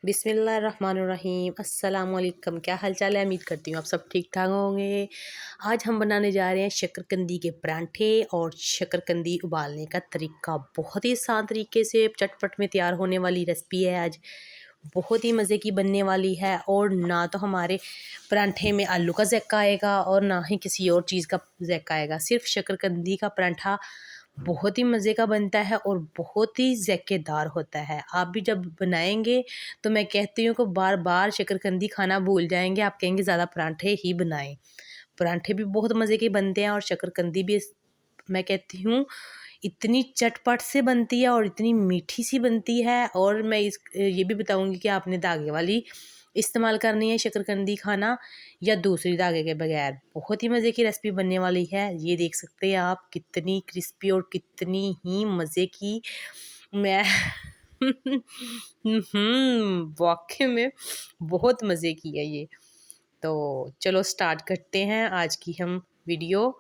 बिस्मिल्लाहिर्रहमानिर्रहीम। अस्सलाम वालेकुम। क्या हाल चाल है? उम्मीद करती हूँ आप सब ठीक ठाक होंगे। आज हम बनाने जा रहे हैं शकरकंदी के परांठे और शकरकंदी उबालने का तरीका बहुत ही आसान तरीके से चटपट में तैयार होने वाली रेसिपी है। आज बहुत ही मज़े की बनने वाली है और ना तो हमारे परांठे में आलू का ज़ायका आएगा और ना ही किसी और चीज़ का ज़ायका आएगा। सिर्फ शकरकंदी का परांठा बहुत ही मज़े का बनता है और बहुत ही ज़ायकेदार होता है। आप भी जब बनाएंगे तो मैं कहती हूँ कि बार बार शकरकंदी खाना भूल जाएंगे। आप कहेंगे ज़्यादा परांठे ही बनाएं। परांठे भी बहुत मज़े के बनते हैं और शकरकंदी भी मैं कहती हूँ इतनी चटपट से बनती है और इतनी मीठी सी बनती है। और मैं ये भी बताऊँगी कि आपने धागे वाली इस्तेमाल करनी है शकरकंदी खाना या दूसरी धागे के बगैर। बहुत ही मज़े की रेसिपी बनने वाली है। ये देख सकते हैं आप कितनी क्रिस्पी और कितनी ही मज़े की मैं वाकई में बहुत मज़े की है ये। तो चलो स्टार्ट करते हैं आज की हम वीडियो।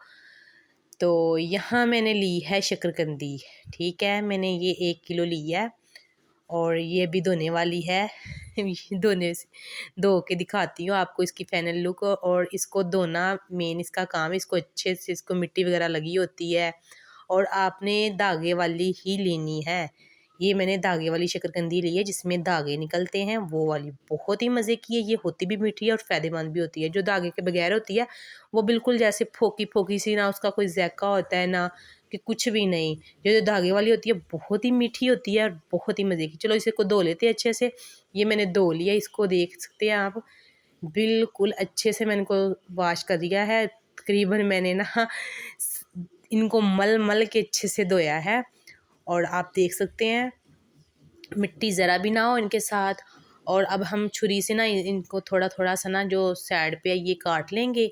तो यहाँ मैंने ली है शकरकंदी, ठीक है। मैंने ये 1 किलो ली है और ये भी धोने वाली है। धोने से धो के दिखाती हूँ आपको इसकी फाइनल लुक। और इसको धोना मेन इसका काम है। इसको अच्छे से इसको मिट्टी वगैरह लगी होती है और आपने धागे वाली ही लेनी है। ये मैंने धागे वाली शकरकंदी ली है जिसमें धागे निकलते हैं, वो वाली बहुत ही मज़े की है। ये होती भी मीठी है और फ़ायदेमंद भी होती है। जो धागे के बगैर होती है वो बिल्कुल जैसे फोकी फोकी सी, ना उसका कोई ज़ायका होता है ना कि कुछ भी नहीं। जो धागे वाली होती है बहुत ही मीठी होती है और बहुत ही मज़े की। चलो इसे को धो लेते हैं अच्छे से। ये मैंने धो लिया, इसको देख सकते हैं आप बिल्कुल अच्छे से मैंने इनको वॉश कर दिया है। तकरीबन मैंने ना इनको मल मल के अच्छे से धोया है और आप देख सकते हैं मिट्टी ज़रा भी ना हो इनके साथ। और अब हम छुरी से ना इनको थोड़ा थोड़ा सा ना जो साइड पे है ये काट लेंगे।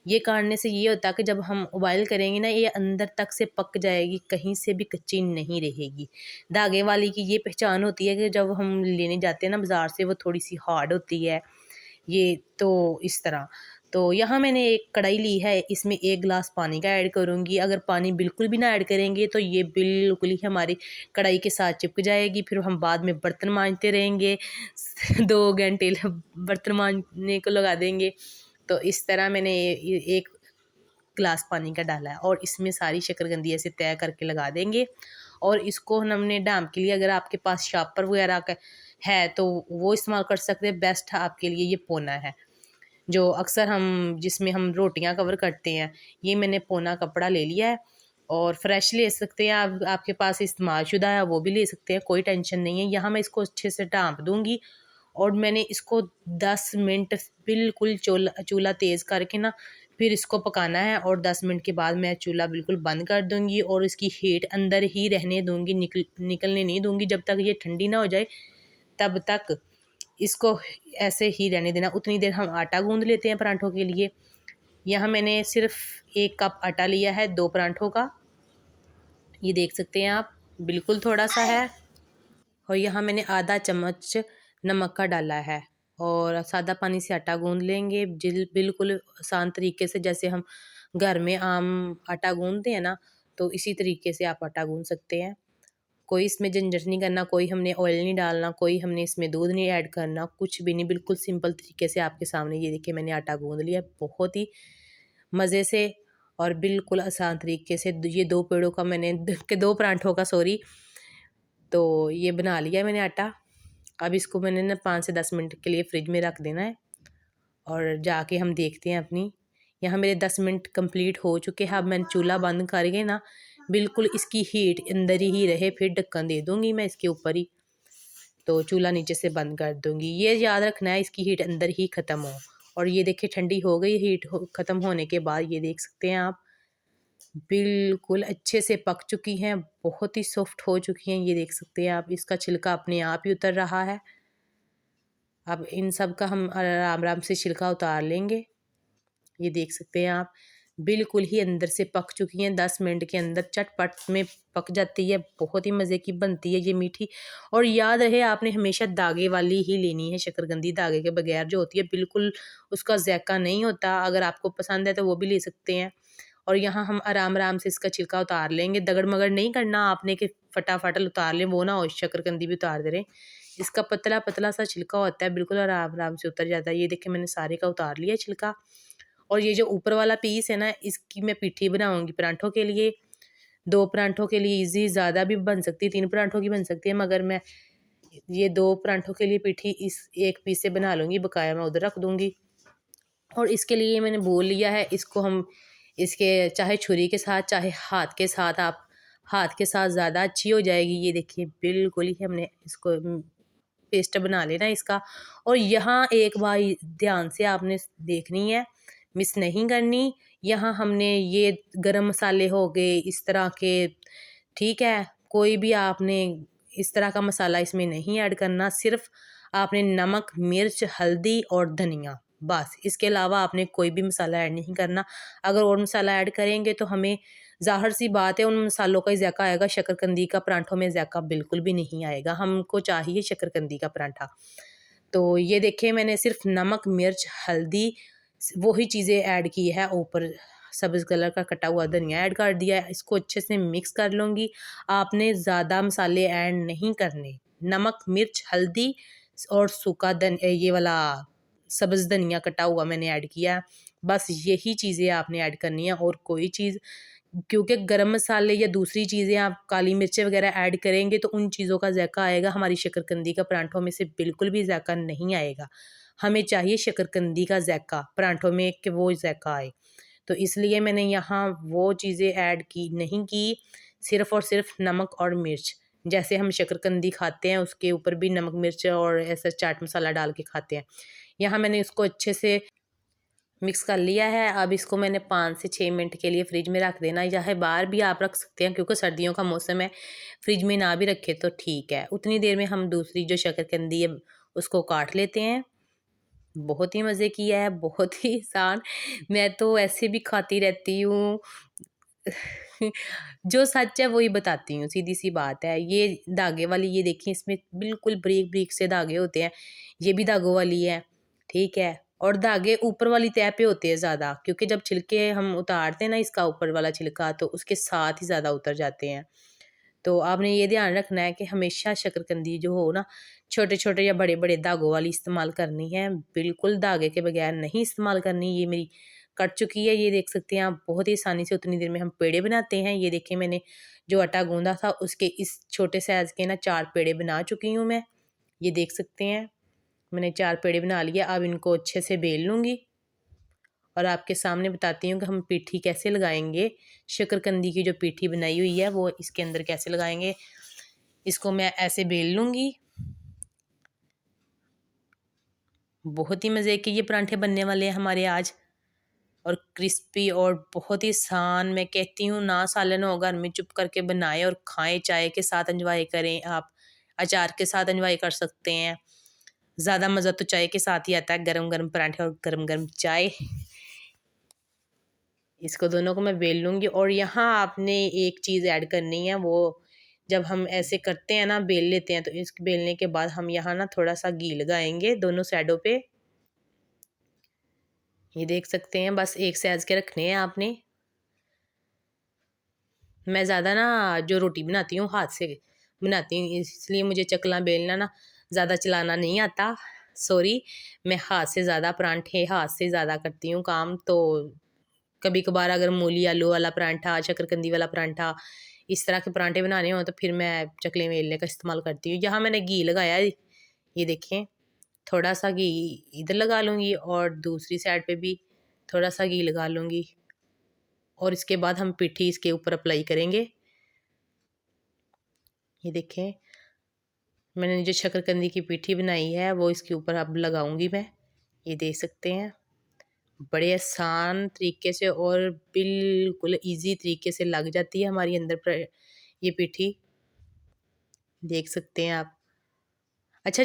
ये काटने से ये होता है कि जब हम उबाइल करेंगे ना ये अंदर तक से पक जाएगी, कहीं से भी कच्ची नहीं रहेगी। धागे वाली की ये पहचान होती है कि जब हम लेने जाते हैं ना बाज़ार से वो थोड़ी सी हार्ड होती है ये। तो इस तरह तो यहाँ मैंने एक कढ़ाई ली है, इसमें 1 गिलास पानी का ऐड करूँगी। अगर पानी बिल्कुल भी ना ऐड करेंगे तो ये बिल्कुल ही हमारी कढ़ाई के साथ चिपक जाएगी, फिर हम बाद में बर्तन मांजते रहेंगे। 2 घंटे बर्तन मांजने को लगा देंगे। तो इस तरह मैंने 1 गिलास पानी का डाला है और इसमें सारी शकरकंदी ऐसे तय करके लगा देंगे। और इसको हमने डाम के लिए अगर आपके पास शापर वगैरह का है तो वो इस्तेमाल कर सकते हैं। बेस्ट आपके लिए ये पोना है जो अक्सर हम जिसमें हम रोटियां कवर करते हैं। ये मैंने पोना कपड़ा ले लिया है और फ्रेश ले सकते हैं आप, आपके पास इस्तेमाल शुदा है वो भी ले सकते हैं, कोई टेंशन नहीं है। यहाँ मैं इसको अच्छे से ढाँप दूँगी और मैंने इसको 10 मिनट बिल्कुल चूल्हा तेज़ करके ना फिर इसको पकाना है। और 10 मिनट के बाद मैं चूल्हा बिल्कुल बंद कर दूँगी और इसकी हीट अंदर ही रहने दूँगी, निकलने नहीं दूँगी। जब तक ये ठंडी ना हो जाए तब तक इसको ऐसे ही रहने देना। उतनी देर हम आटा गूँध लेते हैं परांठों के लिए। यहाँ मैंने सिर्फ 1 कप आटा लिया है 2 परांठों का। ये देख सकते हैं आप बिल्कुल थोड़ा सा है। और यहाँ मैंने आधा चम्मच नमक का डाला है और सादा पानी से आटा गूँध लेंगे बिल्कुल आसान तरीके से, जैसे हम घर में आम आटा गूँधते हैं ना तो इसी तरीके से आप आटा गूँध सकते हैं। कोई इसमें झंझट नहीं करना, कोई हमने ऑयल नहीं डालना, कोई हमने इसमें दूध नहीं ऐड करना, कुछ भी नहीं। बिल्कुल सिंपल तरीके से आपके सामने ये देखिए मैंने आटा गूँध लिया बहुत ही मज़े से और बिल्कुल आसान तरीके से। ये 2 पेड़ों का मैंने 2 परांठों का सॉरी, तो ये बना लिया मैंने आटा। अब इसको मैंने ना 5 से 10 मिनट के लिए फ्रिज में रख देना है और जाके हम देखते हैं अपनी। यहाँ मेरे 10 मिनट कंप्लीट हो चुके हैं। अब मैंने चूल्हा बंद करके ना बिल्कुल इसकी हीट अंदर ही रहे, फिर ढक्कन दे दूँगी मैं इसके ऊपर ही। तो चूल्हा नीचे से बंद कर दूँगी। ये याद रखना है इसकी हीट अंदर ही ख़त्म हो। और ये देखिए ठंडी हो गई हीट ख़त्म होने के बाद ये देख सकते हैं आप बिल्कुल अच्छे से पक चुकी हैं, बहुत ही सॉफ्ट हो चुकी हैं। ये देख सकते हैं आप इसका छिलका अपने आप ही उतर रहा है। अब इन सब का हम आराम आराम से छिलका उतार लेंगे। ये देख सकते हैं आप बिल्कुल ही अंदर से पक चुकी हैं। 10 मिनट के अंदर चटपट में पक जाती है, बहुत ही मज़े की बनती है ये मीठी। और याद रहे आपने हमेशा धागे वाली ही लेनी है शकरकंदी, धागे के बगैर जो होती है बिल्कुल उसका ज़ायका नहीं होता। अगर आपको पसंद है तो वो भी ले सकते हैं। और यहाँ हम आराम आराम से इसका छिलका उतार लेंगे, दगड़ मगड़ नहीं करना आपने कि फटाफट उतार लें, वो ना हो शकरकंदी भी उतार दे रहे। इसका पतला पतला सा छिलका होता है, बिल्कुल आराम आराम से उतर जाता है। ये देखिए मैंने सारे का उतार लिया छिलका। और ये जो ऊपर वाला पीस है ना, इसकी मैं पिट्ठी बनाऊंगी परांठों के लिए। 2 परांठों के लिए ईज़ी, ज़्यादा भी बन सकती है, 3 परांठों की बन सकती है, मगर मैं ये 2 परांठों के लिए पिट्ठी इस एक पीस से बना लूँगी, बकाया मैं उधर रख दूँगी। और इसके लिए मैंने बोल लिया है, इसको हम इसके चाहे छुरी के साथ चाहे हाथ के साथ, आप हाथ के साथ ज़्यादा अच्छी हो जाएगी। ये देखिए बिल्कुल ही हमने इसको पेस्ट बना लेना इसका। और यहाँ एक बार ध्यान से आपने देखनी है, मिस नहीं करनी। यहाँ हमने ये गरम मसाले हो गए इस तरह के, ठीक है, कोई भी आपने इस तरह का मसाला इसमें नहीं ऐड करना। सिर्फ आपने नमक, मिर्च, हल्दी और धनिया, बस इसके अलावा आपने कोई भी मसाला ऐड नहीं करना। अगर और मसाला ऐड करेंगे तो हमें ज़ाहिर सी बात है उन मसालों का ही ज़ायका आएगा, शकरकंदी का परांठों में ज़ायका बिल्कुल भी नहीं आएगा। हमको चाहिए शकरकंदी का परांठा। तो ये देखिए मैंने सिर्फ नमक, मिर्च, हल्दी वही चीज़ें ऐड की है, ऊपर सब्ज़ कलर का कटा हुआ धनिया ऐड कर दिया है। इसको अच्छे से मिक्स कर लूँगी। आपने ज़्यादा मसाले ऐड नहीं करने। नमक, मिर्च, हल्दी और सूखा ये वाला सब्ज़ धनिया कटा हुआ मैंने ऐड किया है। बस यही चीज़ें आपने ऐड करनी है और कोई चीज़, क्योंकि गरम मसाले या दूसरी चीज़ें आप काली मिर्चें वगैरह ऐड करेंगे तो उन चीज़ों का ज़ायका आएगा, हमारी शकरकंदी का परांठों में से बिल्कुल भी ज़ायका नहीं आएगा। हमें चाहिए शकरकंदी का ज़ायका परांठों में, कि वो ज़ायका आए। तो इसलिए मैंने यहाँ वो चीज़ें ऐड की नहीं की, सिर्फ़ और सिर्फ नमक और मिर्च। जैसे हम शकरकंदी खाते हैं उसके ऊपर भी नमक, मिर्च और ऐसा चाट मसाला डाल के खाते हैं। यहाँ मैंने इसको अच्छे से मिक्स कर लिया है। अब इसको मैंने 5 से 6 मिनट के लिए फ्रिज में रख देना, चाहे बाहर भी आप रख सकते हैं, क्योंकि सर्दियों का मौसम है। फ्रिज में ना भी रखे तो ठीक है। उतनी देर में हम दूसरी जो शकरकंदी है उसको काट लेते हैं। बहुत ही मज़े की है, बहुत ही आसान। मैं तो ऐसे भी खाती रहती हूँ। जो सच है वही बताती हूँ, सीधी सी बात है। ये धागे वाली, ये देखिए इसमें बिल्कुल बारीक बारीक से धागे होते हैं। ये भी धागों वाली है, ठीक है। और धागे ऊपर वाली तह पे होते हैं ज़्यादा, क्योंकि जब छिलके हम उतारते हैं ना इसका ऊपर वाला छिलका, तो उसके साथ ही ज़्यादा उतर जाते हैं। तो आपने ये ध्यान रखना है कि हमेशा शकरकंदी जो हो ना, छोटे छोटे या बड़े बड़े धागों वाली इस्तेमाल करनी है, बिल्कुल धागे के बगैर नहीं इस्तेमाल करनी। ये मेरी कट चुकी है, ये देख सकते हैं आप। बहुत ही आसानी से उतनी देर में हम पेड़े बनाते हैं। ये देखिए मैंने जो आटा गूंदा था उसके इस छोटे साइज़ के ना 4 पेड़े बना चुकी हूँ मैं। ये देख सकते हैं मैंने 4 पेड़े बना लिए। अब इनको अच्छे से बेल लूँगी और आपके सामने बताती हूँ कि हम पीठी कैसे लगाएंगे। शकरकंदी की जो पीठी बनाई हुई है वो इसके अंदर कैसे लगाएंगे। इसको मैं ऐसे बेल लूँगी। बहुत ही मज़े के ये परांठे बनने वाले हैं हमारे आज, और क्रिस्पी और बहुत ही आसान। मैं कहती हूँ ना सालन हो, घर में चुप करके बनाएं और खाएं, चाय के साथ एंजॉय करें। आप अचार के साथ एंजॉय कर सकते हैं। ज़्यादा मज़ा तो चाय के साथ ही आता है, गरम गरम परांठे और गरम गरम चाय। इसको दोनों को मैं बेल लूँगी। और यहाँ आपने एक चीज़ ऐड करनी है, वो जब हम ऐसे करते हैं ना, बेल लेते हैं, तो इस बेलने के बाद हम यहाँ ना थोड़ा सा घी लगाएंगे दोनों साइडों पे। ये देख सकते हैं, बस एक साइज के रखने हैं आपने। मैं ज़्यादा ना जो रोटी बनाती हूँ हाथ से बनाती हूँ, इसलिए मुझे चकला बेलना ना ज़्यादा चलाना नहीं आता। सॉरी, मैं हाथ से ज़्यादा परांठे हाथ से ज़्यादा करती हूँ काम। तो कभी कभार अगर मूली आलू वाला परांठा, शकरकंदी वाला परांठा, इस तरह के परांठे बनाने हो तो फिर मैं चकले बेलने का इस्तेमाल करती हूँ। यहाँ मैंने घी लगाया है, ये देखें। थोड़ा सा घी इधर लगा लूँगी और दूसरी साइड पे भी थोड़ा सा घी लगा लूँगी। और इसके बाद हम पिट्ठी इसके ऊपर अप्लाई करेंगे। ये देखें मैंने जो शकरकंदी की पिट्ठी बनाई है वो इसके ऊपर अब लगाऊंगी मैं। ये देख सकते हैं बड़े आसान तरीके से और बिल्कुल इजी तरीके से लग जाती है हमारी अंदर पर ये पिट्ठी, देख सकते हैं आप। अच्छा,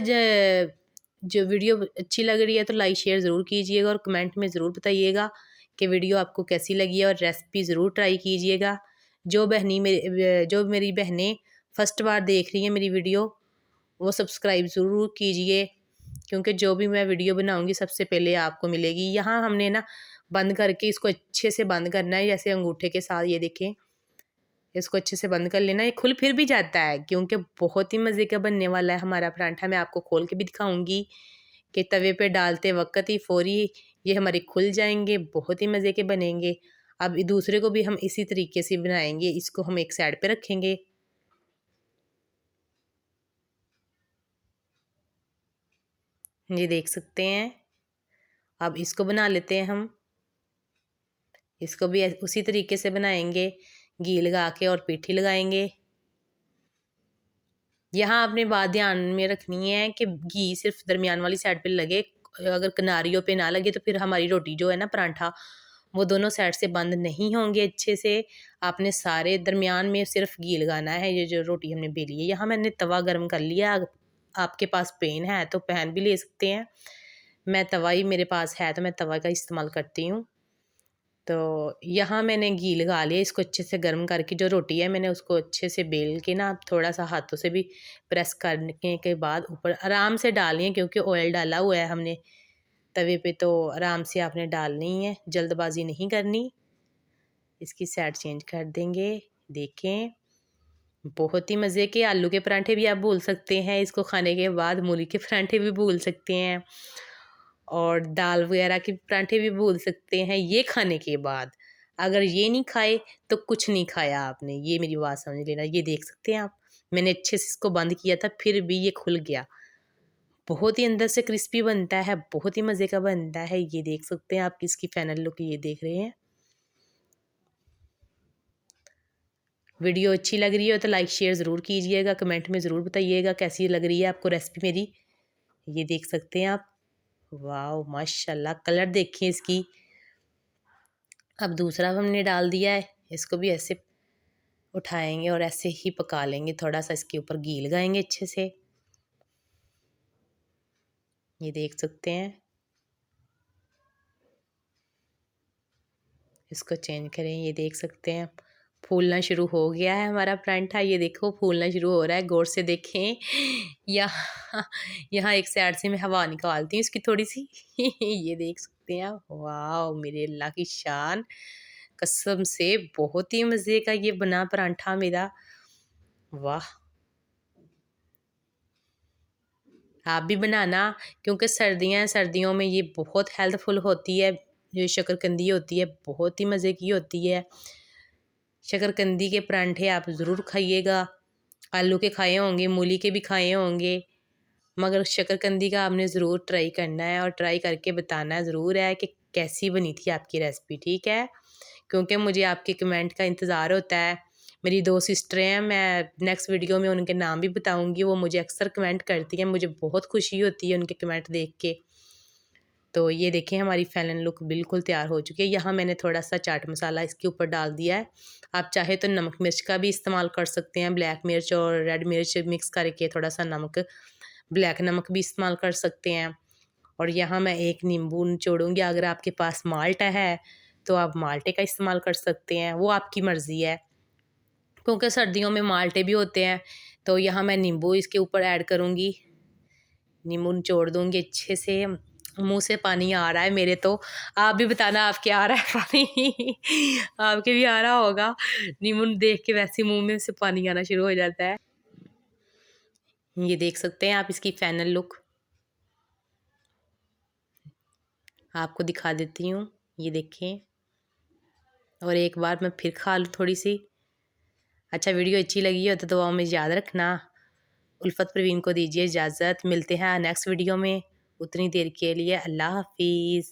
जो वीडियो अच्छी लग रही है तो लाइक शेयर ज़रूर कीजिएगा और कमेंट में ज़रूर बताइएगा कि वीडियो आपको कैसी लगी है, और रेसिपी ज़रूर ट्राई कीजिएगा। जो मेरी बहनें फर्स्ट बार देख रही हैं मेरी वीडियो, वो सब्सक्राइब ज़रूर कीजिए, क्योंकि जो भी मैं वीडियो बनाऊंगी सबसे पहले आपको मिलेगी। यहाँ हमने ना बंद करके इसको अच्छे से बंद करना है, जैसे अंगूठे के साथ। ये देखें इसको अच्छे से बंद कर लेना। ये खुल फिर भी जाता है क्योंकि बहुत ही मज़े का बनने वाला है हमारा परांठा। मैं आपको खोल के भी दिखाऊंगी कि तवे पे डालते वक्त ही फौरी ये हमारे खुल जाएंगे, बहुत ही मज़े के बनेंगे। अब दूसरे को भी हम इसी तरीके से बनाएंगे। इसको हम एक साइड पे रखेंगे। ये देख सकते हैं। अब इसको बना लेते हैं हम। इसको भी उसी तरीके से बनाएंगे, घी लगा के और पीठी लगाएंगे। यहाँ आपने बात ध्यान में रखनी है कि घी सिर्फ दरमियान वाली साइड पे लगे, अगर किनारियों पे ना लगे तो फिर हमारी रोटी जो है ना परांठा, वो दोनों साइड से बंद नहीं होंगे अच्छे से। आपने सारे दरमियान में सिर्फ घी लगाना है। ये जो रोटी हमने बेली है, यहाँ मैंने तवा गर्म कर लिया। आपके पास पैन है तो पैन भी ले सकते हैं। मैं तवा ही मेरे पास है तो मैं तवा का इस्तेमाल करती हूँ। तो यहाँ मैंने घी लगा लिया। इसको अच्छे से गर्म करके जो रोटी है मैंने उसको अच्छे से बेल के ना थोड़ा सा हाथों से भी प्रेस करने के बाद ऊपर आराम से डालनी है, क्योंकि ऑयल डाला हुआ है हमने तवे पे, तो आराम से आपने डालनी है, जल्दबाजी नहीं करनी। इसकी साइड चेंज कर देंगे। देखें, बहुत ही मज़े के आलू के परांठे भी आप भूल सकते हैं। इसको खाने के बाद मूली के परांठे भी भूल सकते हैं और दाल वगैरह के परांठे भी भूल सकते हैं ये खाने के बाद। अगर ये नहीं खाए तो कुछ नहीं खाया आपने, ये मेरी बात समझ लेना। ये देख सकते हैं आप, मैंने अच्छे से इसको बंद किया था फिर भी ये खुल गया। बहुत ही अंदर से क्रिस्पी बनता है, बहुत ही मज़े का बनता है। ये देख सकते हैं आप, इसकी फाइनल लुक ये देख रहे हैं। वीडियो अच्छी लग रही हो तो लाइक शेयर ज़रूर कीजिएगा, कमेंट में ज़रूर बताइएगा कैसी लग रही है आपको रेसिपी मेरी। ये देख सकते हैं आप, वाह माशाल्लाह, कलर देखिए इसकी। अब दूसरा हमने डाल दिया है, इसको भी ऐसे उठाएंगे और ऐसे ही पका लेंगे। थोड़ा सा इसके ऊपर घी लगाएंगे अच्छे से। ये देख सकते हैं। इसको चेंज करें। ये देख सकते हैं फूलना शुरू हो गया है हमारा परांठा। ये देखो फूलना शुरू हो रहा है, गौर से देखें। यहाँ यहाँ एक साइड से मैं हवा निकालती हूँ इसकी थोड़ी सी। ये देख सकते हैं आप, वाह मेरे अल्लाह की शान, कसम से बहुत ही मज़े का ये बना परांठा मेरा। वाह, आप भी बनाना, क्योंकि सर्दियाँ, सर्दियों में ये बहुत हेल्पफुल होती है। जो शकरकंदी होती है बहुत ही मज़े की होती है। शकरकंदी के परांठे आप ज़रूर खाइएगा। आलू के खाए होंगे, मूली के भी खाए होंगे, मगर शकरकंदी का आपने ज़रूर ट्राई करना है और ट्राई करके बताना ज़रूर है कि कैसी बनी थी आपकी रेसिपी, ठीक है? क्योंकि मुझे आपके कमेंट का इंतज़ार होता है। मेरी 2 सिस्टरें हैं, मैं नेक्स्ट वीडियो में उनके नाम भी बताऊंगी। वो मुझे अक्सर कमेंट करती हैं, मुझे बहुत खुशी होती है उनके कमेंट देख के। तो ये देखें हमारी फाइनल लुक बिल्कुल तैयार हो चुकी है। यहाँ मैंने थोड़ा सा चाट मसाला इसके ऊपर डाल दिया है। आप चाहे तो नमक मिर्च का भी इस्तेमाल कर सकते हैं, ब्लैक मिर्च और रेड मिर्च मिक्स करके थोड़ा सा नमक, ब्लैक नमक भी इस्तेमाल कर सकते हैं। और यहाँ मैं एक नींबू निचोड़ूँगी। अगर आपके पास माल्टा है तो आप माल्टे का इस्तेमाल कर सकते हैं, वो आपकी मर्ज़ी है, क्योंकि सर्दियों में माल्टे भी होते हैं। तो यहाँ मैं नींबू इसके ऊपर ऐड करूँगी, नींबू निचोड़ दूँगी अच्छे से। मुंह से पानी आ रहा है मेरे तो, आप भी बताना आपके आ रहा है पानी। आपके भी आ रहा होगा, नींबू देख के वैसे मुंह में से पानी आना शुरू हो जाता है। ये देख सकते हैं आप इसकी फाइनल लुक, आपको दिखा देती हूँ। ये देखें, और एक बार मैं फिर खा लूँ थोड़ी सी। अच्छा, वीडियो अच्छी लगी हो तो दुआओं में याद रखना। उल्फत प्रवीण को दीजिए इजाज़त, मिलते हैं नेक्स्ट वीडियो में। उतनी देर के लिए अल्लाह हाफिज़।